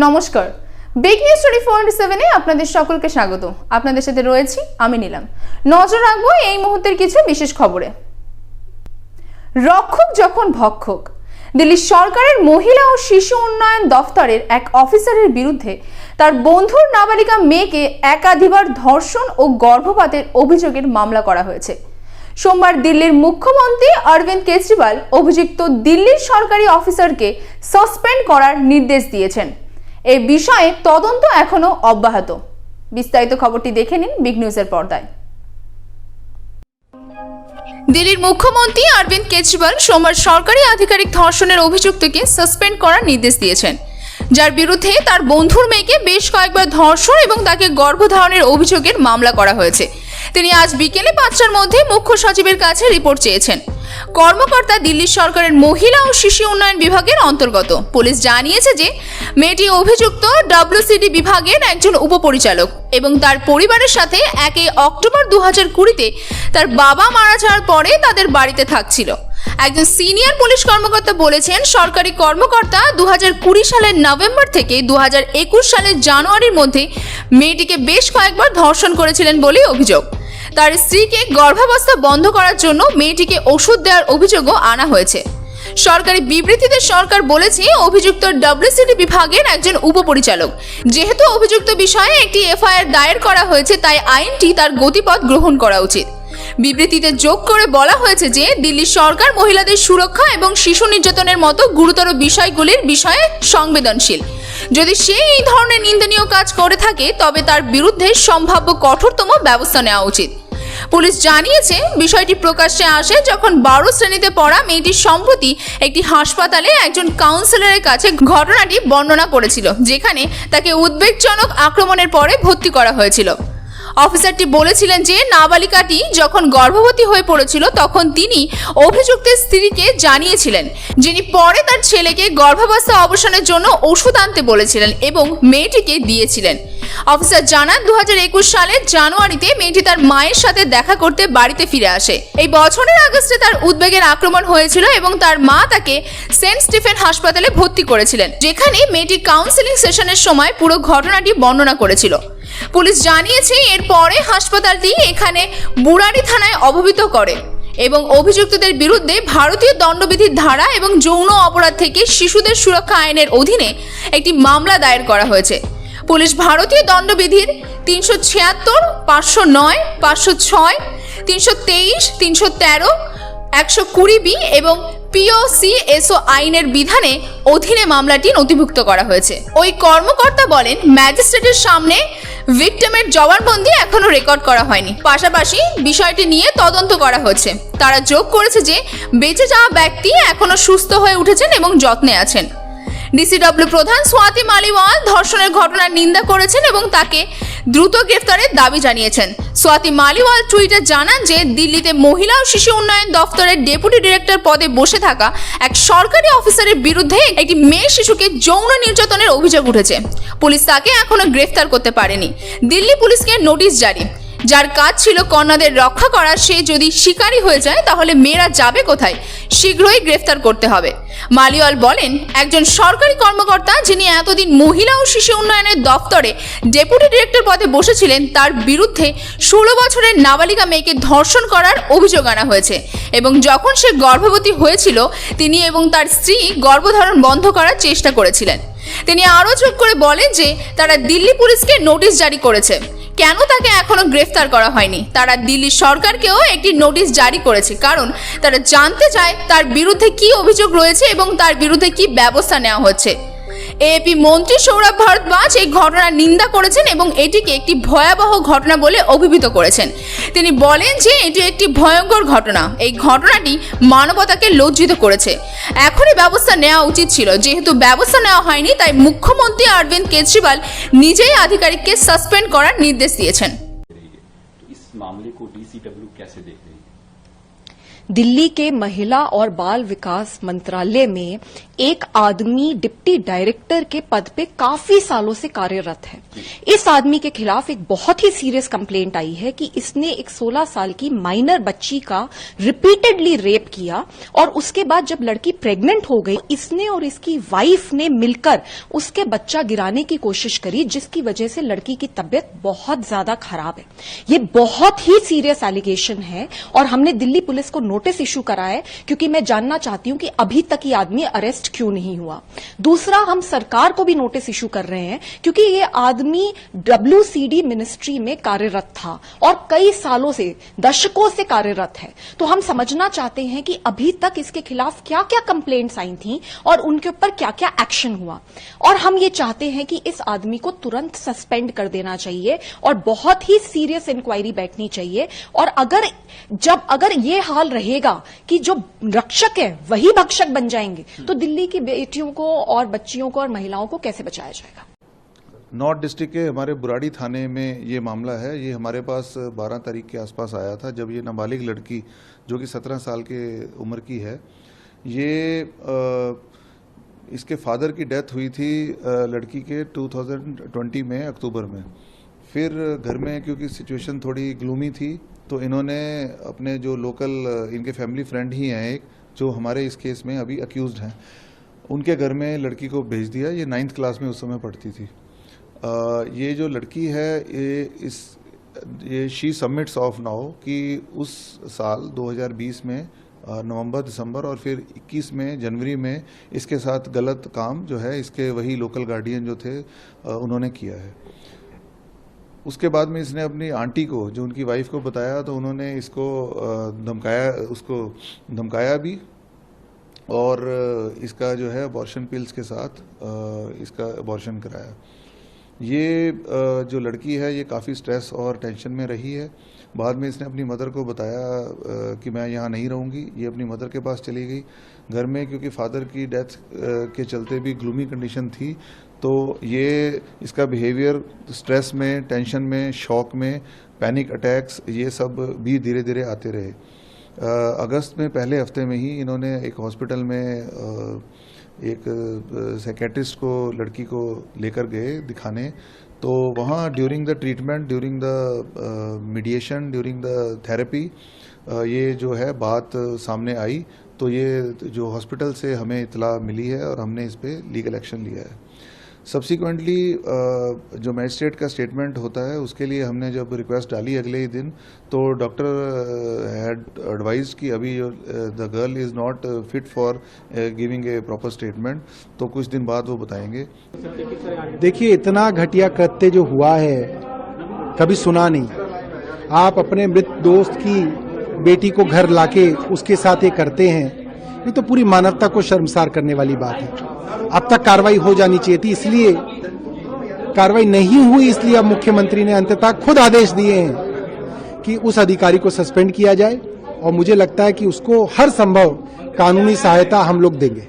নমস্কার, big news 24/7 এ আপনাদের সকলকে স্বাগত। আপনাদের সাথে রয়েছি আমি নীলাম। নজর রাখবো এই মুহূর্তের কিছু বিশেষ খবরে। রক্ষক যখন ভক্ষক, দিল্লি সরকারের মহিলা ও শিশু উন্নয়ন দফতরের এক অফিসারের বিরুদ্ধে তার বন্ধুর নাবালিকা মেয়েকে একাধিকবার ধর্ষণ ও গর্ভপাতের অভিযোগের মামলা করা হয়েছে। সোমবার দিল্লির মুখ্যমন্ত্রী অরবিন্দ কেজরিওয়াল অভিযুক্ত দিল্লির সরকারি অফিসারকে সাসপেন্ড করার নির্দেশ দিয়েছেন। এই বিষয়ে তদন্ত এখনো অব্যাহত। বিস্তারিত খবরটি দেখে নিন বিগ নিউজের পর্দায়। দিল্লির মুখ্যমন্ত্রী অরবিন্দ কেজরিওয়াল সোমবার সরকারি আধিকারিক ধর্ষণের অভিযুক্তকে সাসপেন্ড করার নির্দেশ দিয়েছেন, যার বিরুদ্ধে তার বন্ধুর মেয়েকে বেশ কয়েকবার ধর্ষণ এবং তাকে গর্ভধারণের অভিযোগের মামলা করা হয়েছে। তিনি আজ বিকেলে 5টার মধ্যে মুখ্য সচিবের কাছে রিপোর্ট চেয়েছেন। কর্মকর্তা দিল্লি সরকারের মহিলা ও শিশু উন্নয়ন বিভাগের অন্তর্গত। পুলিশ জানিয়েছে যে মেয়েটি অভিযুক্ত ডব্লিউসিডি বিভাগের একজন উপপরিচালক এবং তার পরিবারের সাথে 1 অক্টোবর 2020-তে তার বাবা মারা যাওয়ার পরে তাদের বাড়িতে থাকছিল। একজন সিনিয়র পুলিশ কর্মকর্তা বলেছেন, সরকারি কর্মকর্তা 2020 সালের নভেম্বর থেকে 2021 সালের জানুয়ারির মধ্যে মেয়েটিকে বেশ কয়েকবার ধর্ষণ করেছিলেন বলে অভিযোগ। তার স্ত্রীকে গর্ভাবস্থা বন্ধ করার জন্য মেয়েটিকে ওষুধ দেওয়ার অভিযোগও আনা হয়েছে। সরকারি বিবৃতিতে সরকার বলেছে, অভিযুক্ত ডব্লিউসিডি বিভাগের একজন উপপরিচালক। যেহেতু অভিযুক্ত বিষয়ে একটি এফআইআর দায়ের করা হয়েছে, তাই আইনটি তার গতিপথ গ্রহণ করা উচিত। বিবৃতিতে যোগ করে বলা হয়েছে যে দিল্লি সরকার মহিলাদের সুরক্ষা এবং শিশু নির্যাতনের মতো গুরুতর বিষয়গুলির বিষয়ে সংবেদনশীল। যদি সে এই ধরনের নিন্দনীয় কাজ করে থাকে, তবে তার বিরুদ্ধে সম্ভাব্য কঠোরতম ব্যবস্থা নেওয়া উচিত। পুলিশ জানিয়েছে, বিষয়টি প্রকাশ্যে আসে যখন 12 শ্রেণীতে পড়া মেয়েটি সম্প্রতি একটি হাসপাতালে একজন কাউন্সিলরের কাছে ঘটনাটি বর্ণনা করেছিল, যেখানে তাকে উদ্বেগজনক আক্রমণের পরে ভর্তি করা হয়েছিল। অফিসারটি বলেছিলেন যে নাবালিকাটি যখন গর্ভবতী হয়ে পড়েছিল তখন তিনি অভিযুক্তের স্ত্রীকে জানিয়েছিলেন, যিনি পরে তার ছেলেকে গর্ভাবস্থা অবসানের জন্য ওষুধ আনতে বলেছিলেন এবং মেয়েটিকে দিয়েছিলেন। অফিসার জানান, 2021 সালের জানুয়ারিতে মেয়েটি তার মায়ের সাথে দেখা করতে বাড়িতে ফিরে আসে। এই বছরের আগস্টে তার উদ্বেগের আক্রমণ হয়েছিল এবং তার মা তাকে সেন্ট স্টিফেন হাসপাতালে ভর্তি করেছিলেন, যেখানে মেয়েটি কাউন্সেলিং সেশনের সময় পুরো ঘটনাটি বর্ণনা করেছিল। পুলিশ জানিয়েছে, এরপরে হাসপাতালটি এখানে বুড়ারি থানায় অবহিত করে এবং অভিযুক্তদের বিরুদ্ধে ভারতীয় দণ্ডবিধির ধারা এবং যৌন অপরাধ থেকে শিশুদের সুরক্ষা আইনের অধীনে একটি মামলা দায়ের করা হয়েছে। পুলিশ ভারতীয় দণ্ডবিধির 376, 509, 506, 323, 313, 120B এবং POCSO আইনের বিধানে অধীনে মামলাটি নথিভুক্ত করা হয়েছে। ওই কর্মকর্তা বলেন, ম্যাজিস্ট্রেটের সামনে ভিকটিমের জবানবন্দি এখনো রেকর্ড করা হয়নি। পাশাপাশি বিষয়টি নিয়ে তদন্ত করা হচ্ছে। তারা যোগ করেছে যে বেঁচে যাওয়া ব্যক্তি এখনো সুস্থ হয়ে উঠেছেন এবং যত্নে আছেন। ডিসিডব্লিউ প্রধান স্বাতি মালিওয়াল ধর্ষণের ঘটনার নিন্দা করেছেন এবং তাকে দ্রুত গ্রেফতারের দাবি জানিয়েছেন। স্বাতি মালিওয়াল টুইটে জানান যে দিল্লিতে মহিলা ও শিশু উন্নয়ন দফতরের ডেপুটি ডিরেক্টর পদে বসে থাকা এক সরকারি অফিসারের বিরুদ্ধে একটি মেয়ে শিশুকে যৌন নির্যাতনের অভিযোগ উঠেছে। পুলিশ তাকে এখনো গ্রেফতার করতে পারেনি। দিল্লি পুলিশকে নোটিশ জারি, যার কাজ ছিল কন্যাদের রক্ষা করা, সে যদি শিকারী হয়ে যায় তাহলে মেয়েরা যাবে কোথায়? শীঘ্রই গ্রেফতার করতে হবে। মালিওয়াল বলেন, একজন সরকারি কর্মকর্তা যিনি এতদিন মহিলা ও শিশু উন্নয়নের দফতরে ডেপুটি ডিরেক্টর পদে বসেছিলেন, তার বিরুদ্ধে 16 বছরের নাবালিকা মেয়েকে ধর্ষণ করার অভিযোগ আনা হয়েছে এবং যখন সে গর্ভবতী হয়েছিল তিনি এবং তার স্ত্রী গর্ভধারণ বন্ধ করার চেষ্টা করেছিলেন। তিনি আরও যোগ করে বলেন যে তারা দিল্লি পুলিশকে নোটিশ জারি করেছে। কেন তাকে এখনো গ্রেফতার করা হয়নি? তারা দিল্লি সরকারকেও একটি নোটিশ জারি করেছে, কারণ তারা জানতে চায় তার বিরুদ্ধে কি অভিযোগ রয়েছে এবং তার বিরুদ্ধে কি ব্যবস্থা নেওয়া হচ্ছে। এএপি মন্ত্রী সৌরভ ভারদ্বাজ এই ঘটনার নিন্দা করেছেন এবং এটিকে একটি ভয়াবহ ঘটনা বলে অভিহিত করেছেন। তিনি বলেন যে এটি একটি ভয়ঙ্কর ঘটনা। এই ঘটনাটি মানবতাকে লজ্জিত করেছে। এখনই ব্যবস্থা নেওয়া উচিত ছিল। যেহেতু ব্যবস্থা নেওয়া হয়নি, তাই মুখ্যমন্ত্রী অরবিন্দ কেজরিওয়াল নিজেই আধিকারিককে সাসপেন্ড করার নির্দেশ দিয়েছেন। दिल्ली के महिला और बाल विकास मंत्रालय में एक आदमी डिप्टी डायरेक्टर के पद पे काफी सालों से कार्यरत है। इस आदमी के खिलाफ एक बहुत ही सीरियस कंप्लेंट आई है कि इसने एक 16 साल की माइनर बच्ची का रिपीटेडली रेप किया और उसके बाद जब लड़की प्रेग्नेंट हो गई, इसने और इसकी वाइफ ने मिलकर उसके बच्चा गिराने की कोशिश करी, जिसकी वजह से लड़की की तबीयत बहुत ज्यादा खराब है। ये बहुत ही सीरियस एलिगेशन है और हमने दिल्ली पुलिस को नोटिस इशू करा है, क्योंकि मैं जानना चाहती हूं कि अभी तक ये आदमी अरेस्ट क्यों नहीं हुआ। दूसरा, हम सरकार को भी नोटिस इशू कर रहे हैं क्योंकि ये आदमी WCD मिनिस्ट्री में कार्यरत था और कई सालों से, दशकों से कार्यरत है। तो हम समझना चाहते हैं कि अभी तक इसके खिलाफ क्या क्या कंप्लेंट्स आई थी और उनके ऊपर क्या क्या एक्शन हुआ। और हम ये चाहते हैं कि इस आदमी को तुरंत सस्पेंड कर देना चाहिए और बहुत ही सीरियस इंक्वायरी बैठनी चाहिए। और अगर ये हाल रहेगा कि जो रक्षक है वही भक्षक बन जाएंगे, तो दिल्ली की बेटियों को और बच्चियों को और महिलाओं को कैसे बचाया जाएगा। नॉर्थ डिस्ट्रिक्ट के हमारे बुराड़ी थाने में ये मामला है। ये हमारे पास 12 तारीख के आसपास आया था, जब ये नाबालिग लड़की जो कि 17 साल के उम्र की है, ये इसके फादर की डेथ हुई थी लड़की के 2020 में अक्टूबर में। फिर घर में क्योंकि सिचुएशन थोड़ी ग्लूमी थी, तो इन्होंने अपने जो लोकल इनके फैमिली फ्रेंड ही हैं एक, जो हमारे इस केस में अभी अक्यूज्ड हैं, उनके घर में लड़की को भेज दिया। ये 9th क्लास में उस समय पढ़ती थी। ये जो लड़की है ये शी सबमिट्स ऑफ नाउ कि उस साल 2020 में नवंबर, दिसंबर और फिर 21 में जनवरी में इसके साथ गलत काम जो है इसके वही लोकल गार्डियन जो थे उन्होंने किया है। उसके बाद में इसने अपनी आंटी को, जो उनकी वाइफ को बताया, तो उन्होंने इसको धमकाया भी और इसका जो है अबॉर्शन पिल्स के साथ इसका अबॉर्शन कराया। ये जो लड़की है ये काफ़ी स्ट्रेस और टेंशन में रही है। बाद में इसने अपनी मदर को बताया कि मैं यहाँ नहीं रहूँगी। ये अपनी मदर के पास चली गई। घर में क्योंकि फादर की डेथ के चलते भी ग्लूमी कंडीशन थी, तो ये इसका बिहेवियर स्ट्रेस में, टेंशन में, शॉक में, पैनिक अटैक्स, ये सब भी धीरे धीरे आते रहे। अगस्त में पहले हफ्ते में ही इन्होंने एक हॉस्पिटल में एक साइकेट्रिस्ट को, लड़की को लेकर गए दिखाने। तो वहाँ during the treatment, during the mediation, during the therapy ये जो है बात सामने आई। तो ये जो हॉस्पिटल से हमें इतला मिली है और हमने इस पर लीगल एक्शन लिया है। सब्सिक्वेंटली जो मैजिस्ट्रेट का स्टेटमेंट होता है उसके लिए हमने जब रिक्वेस्ट डाली अगले ही दिन, तो डॉक्टर हैड एडवाइज्ड कि अभी the girl is not fit for giving a proper statement, तो कुछ दिन बाद वो बताएंगे। देखिए, इतना घटिया कृत्य जो हुआ है कभी सुना नहीं। आप अपने मृत दोस्त की बेटी को घर लाके उसके साथ ये करते हैं, ये तो पूरी मानवता को शर्मसार करने वाली बात है। अब तक कार्रवाई हो जानी चाहिए थी, इसलिए कार्रवाई नहीं हुई, इसलिए अब मुख्यमंत्री ने अंततः खुद आदेश दिए हैं कि उस अधिकारी को सस्पेंड किया जाए और मुझे लगता है कि उसको हर संभव कानूनी सहायता हम लोग देंगे।